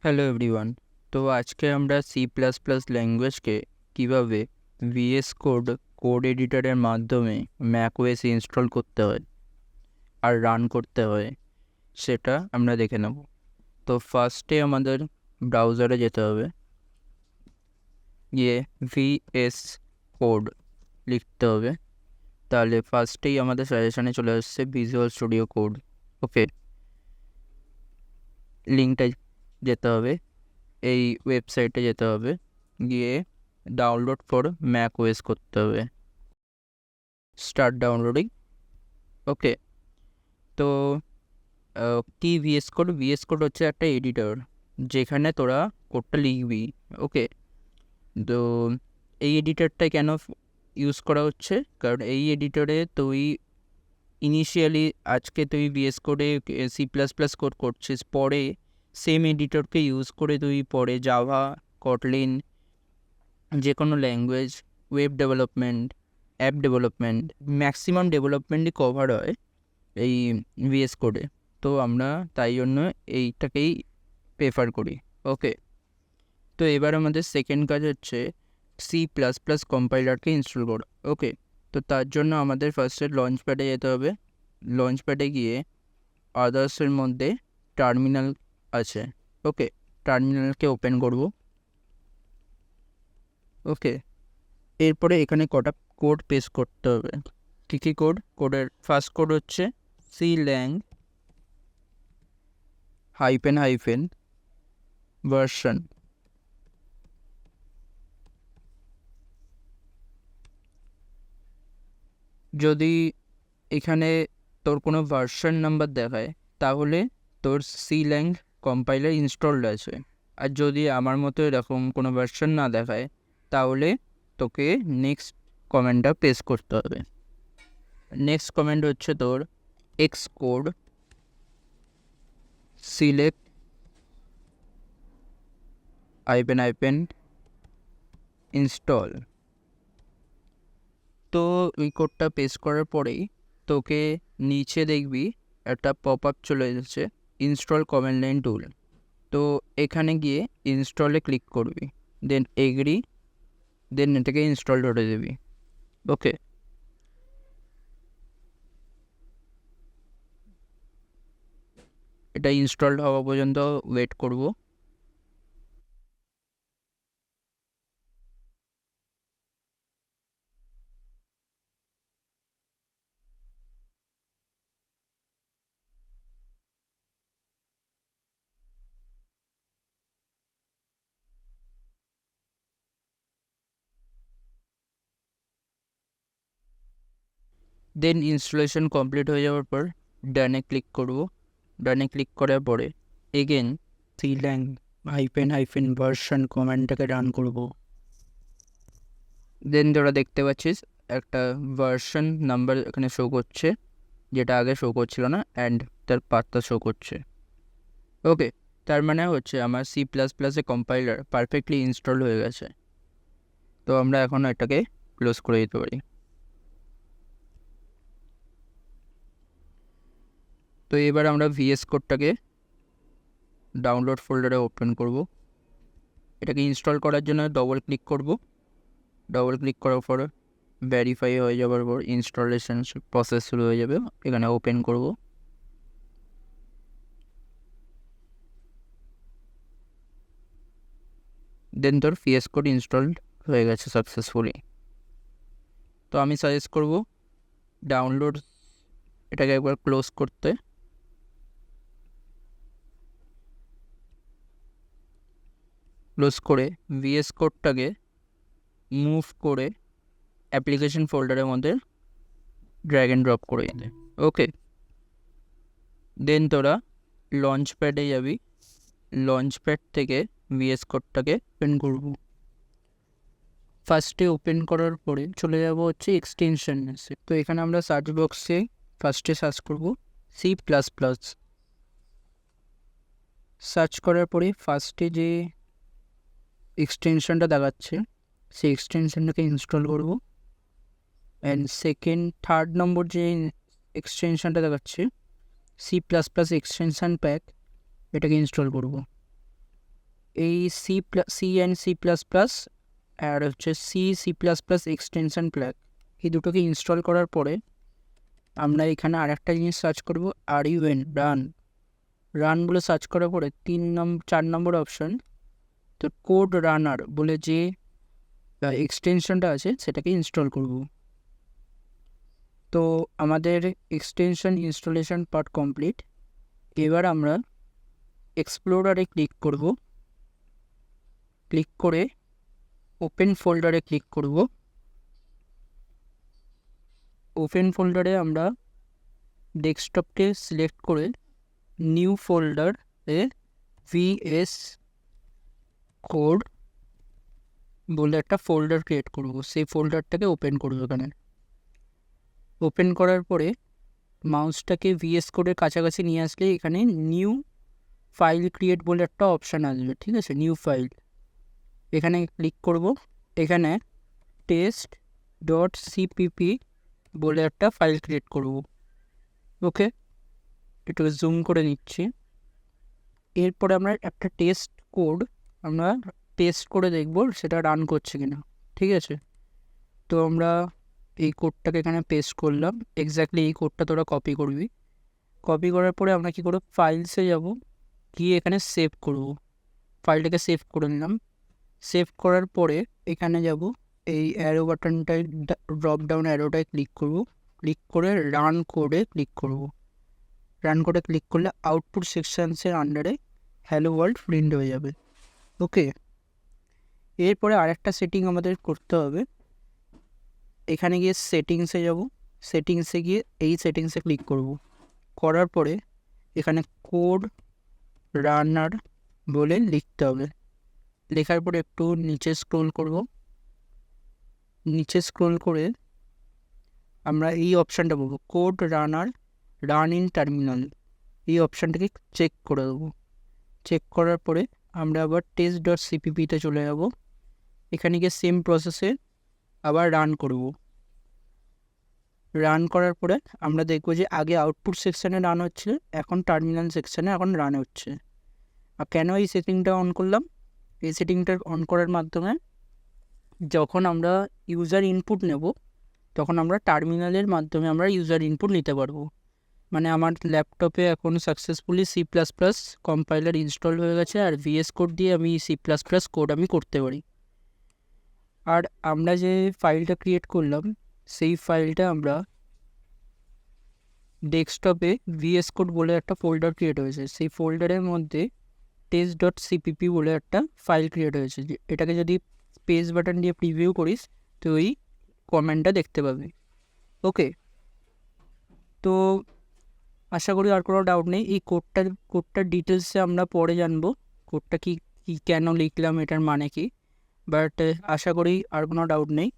Hello everyone. তো আজকে আমরা সি প্লাস প্লাস ল্যাঙ্গুয়েজকে কীভাবে ভিএস কোড কোড এডিটরের মাধ্যমে ম্যাকওএস ইনস্টল করতে হয় আর রান করতে হয় সেটা আমরা দেখে নেব। তো ফার্স্টে আমাদের ব্রাউজারে যেতে হবে, গিয়ে ভিএস কোড লিখতে হবে। তাহলে ফার্স্টেই আমাদের সাজেশানে চলে আসছে ভিজুয়াল স্টুডিও কোড। ওকে, লিঙ্কটা যেতে হবে, এই ওয়েবসাইটে যেতে হবে, গিয়ে ডাউনলোড ফর ম্যাকওএস করতে হবে, স্টার্ট ডাউনলোডিং। ওকে, তো কি ভিএস কোড? ভিএস কোড হচ্ছে একটা এডিটর যেখানে তোরা কোডটা লিখবি। ওকে, তো এই এডিটরটা কেন ইউজ করা হচ্ছে? কারণ এই এডিটরে তুই ইনিশিয়ালি আজকে তুই ভিএস কোডে সি প্লাস প্লাস কোড করছিস, পরে সেম এডিটরকে ইউজ করে তুই পরে জাভা, কটলিন, যে কোনো language, web development, app development, maximum ডেভেলপমেন্টই কভার হয় এই ভিএস কোডে। তো আমরা তাই জন্য এইটাকেই প্রেফার করি। ওকে, তো এবার আমাদের সেকেন্ড কাজ হচ্ছে সি প্লাস প্লাস কম্পাইলারকে ইনস্টল করা। ওকে, তো তার জন্য আমাদের ফার্স্টে লঞ্চ প্যাডে যেতে হবে। লঞ্চ প্যাডে গিয়ে আদার্সের মধ্যে টার্মিনাল আছে। ওকে, টার্মিনালকে ওপেন করব। ওকে, এরপরে এখানে কটা কোড পেস্ট করতে হবে। কী কী কোড? কোডের ফার্স্ট কোড হচ্ছে সি ল্যাং হাইফেন হাইফেন ভার্সন। যদি এখানে তোর কোনো ভার্সন নাম্বার দেখায় তাহলে তোর সি ল্যাং কম্পাইলার ইনস্টলড আছে, আর যদি আমার মতো এরকম কোনো ভার্সন না দেখায় তাহলে তোকে নেক্সট কমেন্টটা পেস্ট করতে হবে। নেক্সট কমেন্ট হচ্ছে তোর x code select hyphen hyphen install. তো ওই কোডটা পেস্ট করার পরেই তোকে নিচে দেখবি একটা পপ আপ চলে এসেছে, ইনস্টল কমান্ড লাইন টুল। তো এখানে গিয়ে ইনস্টলে ক্লিক করবি, দেন এগ্রি, দেন এটাকে ইনস্টল করে দিবি। ওকে, এটা ইনস্টলড হওয়া পর্যন্ত ওয়েট করব। দেন ইনস্টলেশন কমপ্লিট হয়ে যাওয়ার পর ডানে ক্লিক করব। ডানে ক্লিক করার পরে এগেন সি ল্যাং হাইফেন হাইফেন ভার্সন কমান্ডটাকে রান করব। দেন তোরা দেখতে পাচ্ছিস একটা ভার্সন নাম্বার এখানে শো করছে, যেটা আগে শো করছিল না, অ্যান্ড তার পাত্তা শো করছে। ওকে, তার মানে হচ্ছে আমার সি প্লাস প্লাসে কম্পাইলার পারফেক্টলি ইনস্টল হয়ে গেছে। তো আমরা এখন এটাকে ক্লোজ করে দিতে পারি। তো এবার আমরা ভিএস কোডটাকে ডাউনলোড ফোল্ডারে ওপেন করব। এটাকে ইনস্টল করার জন্য ডবল ক্লিক করব। ডবল ক্লিক করার পর ভেরিফাই হয়ে যাওয়ার পর ইনস্টলেশন প্রসেস শুরু হয়ে যাবে। এখানে ওপেন করব। দেন তোর ভিএস কোড ইনস্টলড হয়ে গেছে সাকসেসফুলি। তো আমি সাজেস্ট করব ডাউনলোড এটাকে একবার ক্লোজ করতে। ক্লোজ করে ভিএস কোডটাকে মুভ করে অ্যাপ্লিকেশন ফোল্ডারের মধ্যে ড্র্যাগ অ্যান্ড ড্রপ করে দিতে। ওকে, দেন তোরা লঞ্চ প্যাডে যাবি। লঞ্চ প্যাড থেকে ভিএস কোডটাকে ওপেন করব। ফার্স্টে ওপেন করার পরে চলে যাব হচ্ছে এক্সটেনশনসে। তো এখানে আমরা সার্চ বক্সে ফার্স্টে সার্চ করব সি প্লাস প্লাস। সার্চ করার পরে ফার্স্টে যে এক্সটেনশনটা দেখাচ্ছে সেই এক্সটেনশনটাকে ইনস্টল করব। অ্যান্ড সেকেন্ড থার্ড নম্বর যে এক্সটেনশনটা দেখাচ্ছে C plus plus extension pack, এটাকে ইনস্টল করব। এই C and C plus plus আর হচ্ছে C plus plus extension plug, এই দুটোকে ইনস্টল করার পরে আমরা এখানে আরেকটা জিনিস সার্চ করব, RUN রান বলে সার্চ করার পরে 4 নম্বর অপশন, তো কোড রানার বলে যে এক্সটেনশনটা আছে সেটাকে ইনস্টল করব। তো আমাদের এক্সটেনশন ইনস্টলেশন পার্ট কমপ্লিট। এবার আমরা এক্সপ্লোরারে ক্লিক করব, ক্লিক করে ওপেন ফোল্ডারে ক্লিক করব। ওপেন ফোল্ডারে আমরা ডেস্কটপকে সিলেক্ট করে নিউ ফোল্ডারে VS কোড বলে একটা ফোল্ডার ক্রিয়েট করব, সেই ফোল্ডারটাকে ওপেন করব। এখানে ওপেন করার পরে মাউসটাকে VS কোডের কাছাকাছি নিয়ে আসলে এখানে নিউ ফাইল ক্রিয়েট বলে একটা অপশান আসবে, ঠিক আছে, নিউ ফাইল, এখানে ক্লিক করব। এখানে test.cpp বলে একটা ফাইল ক্রিয়েট করব। ওকে, একটু জুম করে নিচ্ছি। এরপরে আমরা একটা টেস্ট কোড আমরা টেস্ট করে দেখব সেটা রান করছে কিনা, ঠিক আছে। তো আমরা এই কোডটাকে এখানে পেস্ট করলাম, এক্স্যাক্টলি এই কোডটা তোরা কপি করবি। কপি করার পরে আমরা কী করব, ফাইলসে যাব, গিয়ে এখানে সেভ করব, ফাইলটাকে সেভ করে নিলাম। সেভ করার পরে এখানে যাব, এই অ্যারো বাটনটায় ড্রপ ডাউন অ্যারোটায় ক্লিক করব, ক্লিক করে রান কোডে ক্লিক করব। রান কোডে ক্লিক করলে আউটপুট সেকশনসের আন্ডারে হ্যালো ওয়ার্ল্ড প্রিন্ট হয়ে যাবে। ওকে, এরপরে আরেকটা সেটিং আমাদের করতে হবে। এখানে গিয়ে সেটিংসে যাব, সেটিংসে গিয়ে এই সেটিংসে ক্লিক করব। করার পরে এখানে কোড রানার বলে লিখতে হবে। লেখার পরে একটু নিচে স্ক্রোল করব, নিচে স্ক্রোল করে আমরা এই অপশানটা বলবো code runner run in terminal, এই অপশানটাকে চেক করে দেবো। চেক করার পরে আমরা আবার test.cpp-তে চলে যাব। এখানে গিয়ে সেম প্রসেসে আবার রান করব। রান করার পরে আমরা দেখব যে আগে আউটপুট সেকশানে রান হচ্ছে, এখন টার্মিনাল সেকশানে এখন রান হচ্ছে। আর কেন এই সেটিংটা অন করলাম, এই সেটিংটা অন করার মাধ্যমে যখন আমরা ইউজার ইনপুট নেব তখন আমরা টার্মিনালের মাধ্যমে আমরা ইউজার ইনপুট নিতে পারবো। মানে আমার ল্যাপটপে এখন সাকসেসফুলি C++ কম্পাইলার ইনস্টল হয়ে গেছে, আর VS কোড দিয়ে আমি C++ কোড আমি করতে পারি। আর আমরা যে ফাইলটা ক্রিয়েট করলাম সেই ফাইলটা আমরা ডেস্কটপে VS কোড বলে একটা ফোল্ডার ক্রিয়েট হয়েছে, সেই ফোল্ডারের মধ্যে test.cpp বলে একটা ফাইল ক্রিয়েট হয়েছে। এটাকে যদি স্পেস বাটন দিয়ে প্রিভিউ করিস তো ওই কমেন্টটা দেখতে পাবি। ওকে, তো আশা করি আর কোনো ডাউট নেই। এই কোডটার ডিটেলসে আমরা পরে জানবো, কোডটা কি কেন লিখলাম, এটার মানে কি, বাট আশা করি আর কোনো ডাউট নেই।